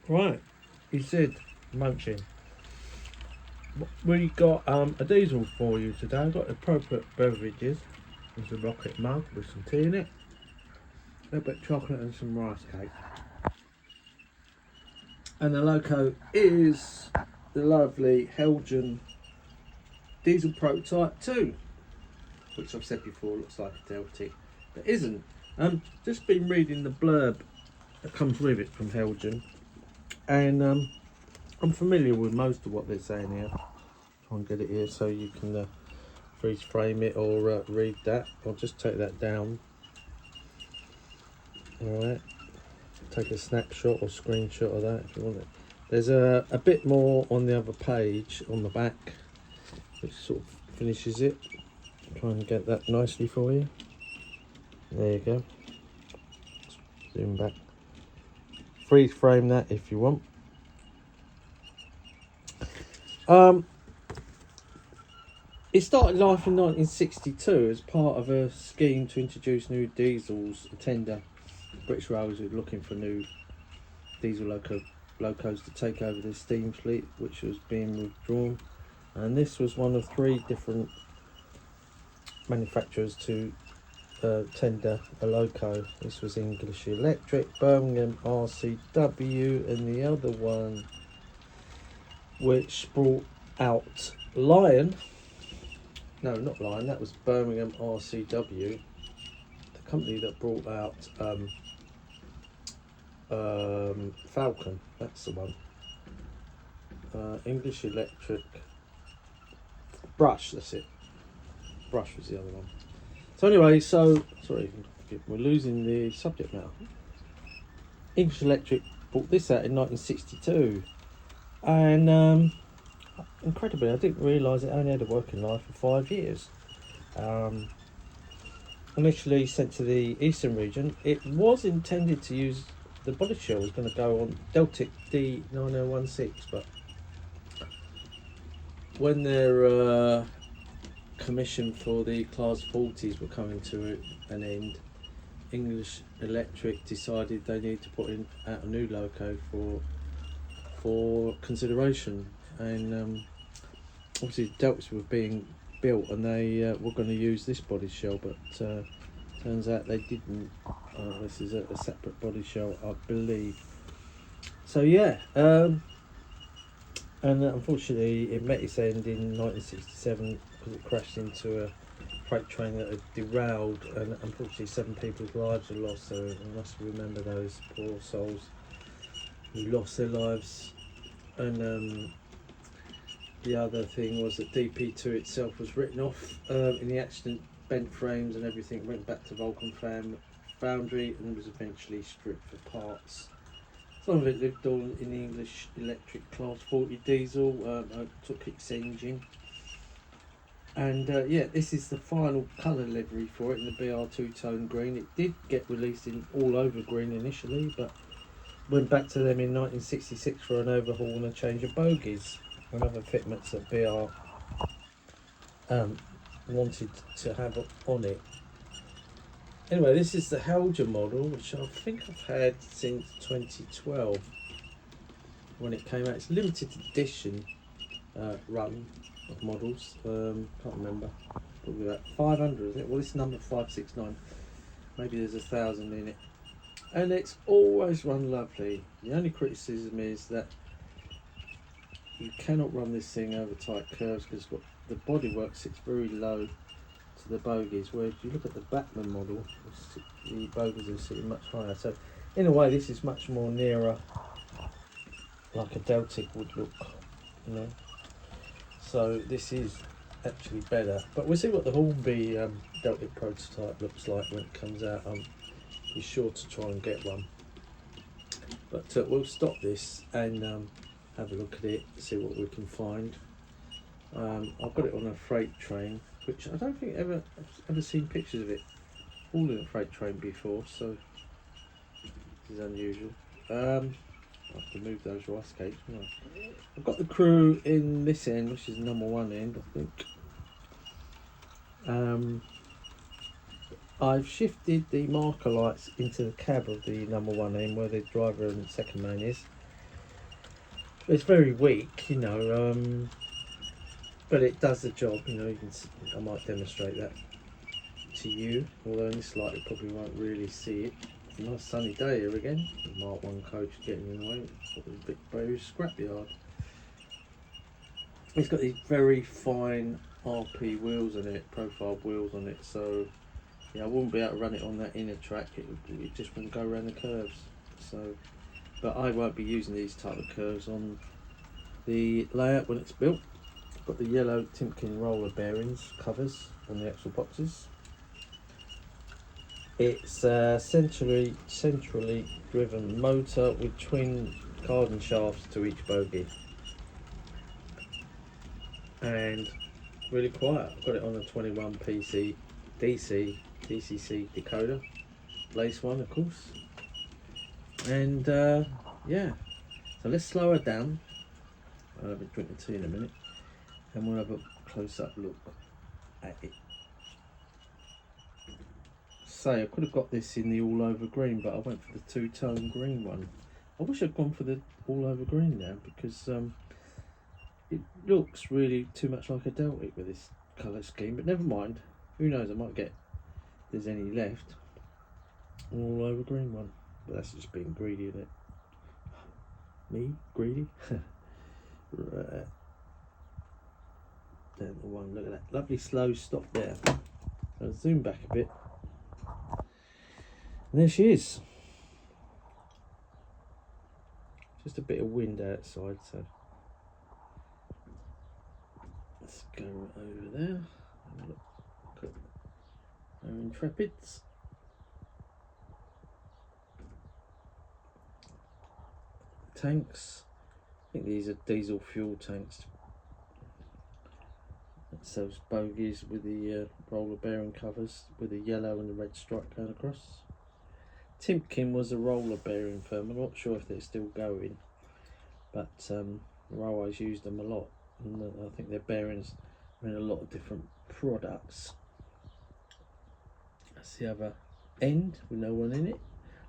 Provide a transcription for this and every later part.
Right, he said, munching. We got a diesel for you today. I've got appropriate beverages. There's a rocket mug with some tea in it, a little bit of chocolate and some rice cake. And the loco is the lovely Heljan diesel prototype 2, which I've said before looks like a Deltic, but isn't. Just been reading the blurb that comes with it from Heljan, and I'm familiar with most of what they're saying here. Try and get it here so you can freeze frame it or read that. I'll just take that down. Alright, take a snapshot or screenshot of that if you want it. There's a bit more on the other page on the back which sort of finishes it. Try and get that nicely for you. There you go. Zoom back. Freeze frame that if you want. It started life in 1962 as part of a scheme to introduce new diesels. A tender, British Railways were looking for new diesel locos to take over the steam fleet, which was being withdrawn. And this was one of 3 different manufacturers to tender a loco. This was English Electric, Birmingham RCW, and the other one, which brought out Lion. No, not Lion, that was Birmingham RCW, the company that brought out Falcon, that's the one. English Electric, Brush, that's it. Brush was the other one. So anyway, sorry, we're losing the subject now. English Electric brought this out in 1962, and incredibly, I didn't realise it only had a working life for 5 years. Initially sent to the eastern region, it was intended to use, the body shell was going to go on Deltic D9016, but when their commission for the Class 40s were coming to an end, English Electric decided they needed to put in out a new loco for consideration, and obviously Delts were being built and they were going to use this body shell, but turns out they didn't. This is a separate body shell, I believe. So yeah, and unfortunately it met its end in 1967 because it crashed into a freight train that had derailed, and unfortunately 7 people's lives were lost. So we must remember those poor souls who lost their lives. And the other thing was that DP2 itself was written off in the accident. Bent frames and everything went back to Vulcan Foundry and was eventually stripped for parts. Some of it lived on in the English Electric Class 40 diesel. Took its engine, and yeah, this is the final colour livery for it in the BR two-tone green. It did get released in all over green initially, but went back to them in 1966 for an overhaul and a change of bogies and other fitments that BR wanted to have on it. Anyway, this is the Helja model, which I think I've had since 2012 when it came out. It's a limited edition run of models. Can't remember, probably about 500, isn't it? Well, this is number 569. Maybe there's 1,000 in it, and it's always run lovely. The only criticism is that you cannot run this thing over tight curves because the bodywork sits very low to the bogies, where if you look at the Batman model, the bogies are sitting much higher. So in a way this is much more nearer like a Deltic would look, you know. So this is actually better, but we'll see what the Hornby Deltic prototype looks like when it comes out. Be sure to try and get one, but we'll stop this and have a look at it, see what we can find. I've got it on a freight train, which I don't think I've ever seen pictures of it all in a freight train before, so this is unusual. I have to move those rice cakes. I've got the crew in this end, which is number 1 end, I think. I've shifted the marker lights into the cab of the number 1 end where the driver and second man is. It's very weak, you know, but it does the job. You know, I might demonstrate that to you, although in this light you probably won't really see it. It's a nice sunny day here again. The Mark 1 coach getting in the way. It's probably a bit very scrapyard. It's got these very fine RP wheels on it, profile wheels on it, so yeah, I wouldn't be able to run it on that inner track. It just wouldn't go around the curves. So, but I won't be using these type of curves on the layout when it's built. I've got the yellow Timken roller bearings covers on the axle boxes. It's a centrally driven motor with twin cardan shafts to each bogie, and really quiet. I've got it on a 21 PC DCC decoder, lace one of course, and yeah. So let's slow her down. I'll have a drink of tea in a minute, and we'll have a close-up look at it. Say, I could have got this in the all-over green, but I went for the two-tone green one. I wish I'd gone for the all-over green now, because it looks really too much like a Deltic with this colour scheme, but never mind. Who knows, I might get, if there's any left, an all-over green one. But that's just being greedy, isn't it? Me? Greedy? Right. Down to one, look at that. Lovely slow stop there. I'll zoom back a bit. And there she is. Just a bit of wind outside, so let's go over there. Have a look at our Intrepids. Tanks. I think these are diesel fuel tanks. That's those bogies with the roller bearing covers with the yellow and the red stripe going across. Timken was a roller bearing firm. I'm not sure if they're still going, but the railways used them a lot, and I think their bearings are in a lot of different products. That's the other end with no one in it.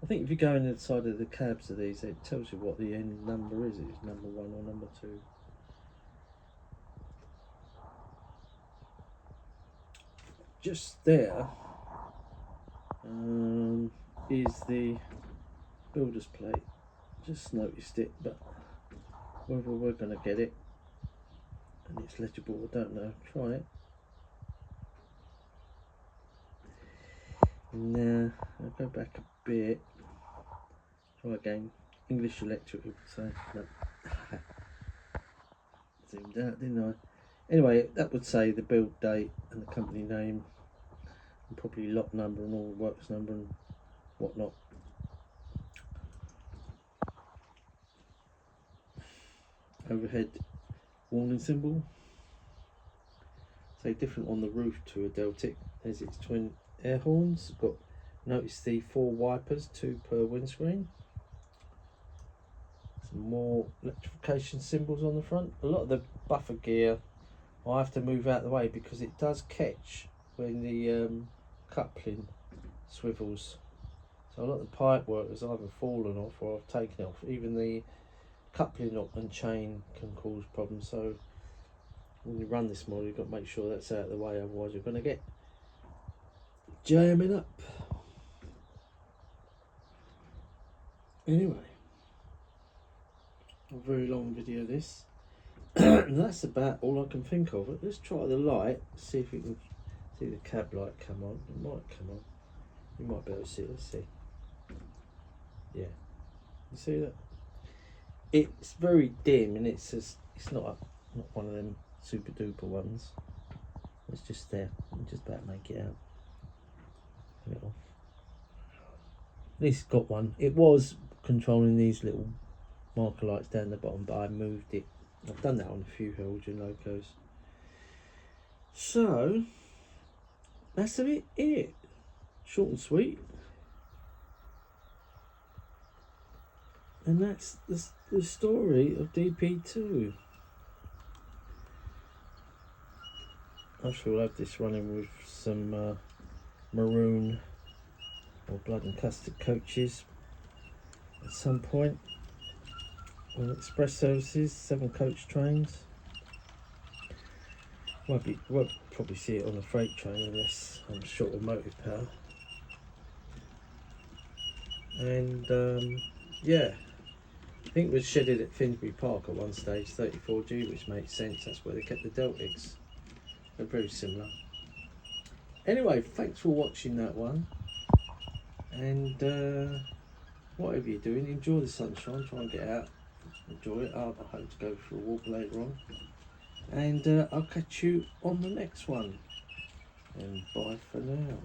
I think if you go in the side of the cabs of these, it tells you what the end number is. It's number 1 or number 2. Just there is the builder's plate. Just noticed it, but whether we're going to get it and it's legible, I don't know. Try it. Now I'll go back a bit. Try again. English Electric would say. No. Zoomed out, didn't I? Anyway, that would say the build date and the company name, and probably lot number and all works number and whatnot. Overhead warning symbol. Say different on the roof to a Deltic. There's its twin air horns. Got, notice the 4 wipers, 2 per windscreen. Some more electrification symbols on the front. A lot of the buffer gear I have to move out of the way because it does catch when the coupling swivels. So a lot of the pipe work has either fallen off or I've taken it off. Even the coupling up and chain can cause problems. So when you run this model, you've got to make sure that's out of the way, otherwise you're going to get jamming up. Anyway, a very long video this. And that's about all I can think of. Let's try the light, see if we can see the cab light come on. It might come on. You might be able to see it. Let's see. Yeah, you see that? It's very dim, and it's just, it's not one of them super duper ones. It's just there. I'm just about to make it out. Turn it off. At least got one. It was controlling these little marker lights down the bottom, but I moved it. I've done that on a few Heljan locos. So that's a bit it. Short and sweet. And that's the story of DP2. I shall have this running with some maroon or blood and custard coaches at some point. Express services, 7 coach trains. Won't probably see it on a freight train unless I'm short of motive power. And yeah, I think it was shedded at Finsbury Park at one stage, 34G, which makes sense. That's where they kept the Deltics. They're very similar. Anyway, thanks for watching that one. And whatever you're doing, enjoy the sunshine. Try and get out, enjoy it. I hope to go for a walk later on. And I'll catch you on the next one. And bye for now.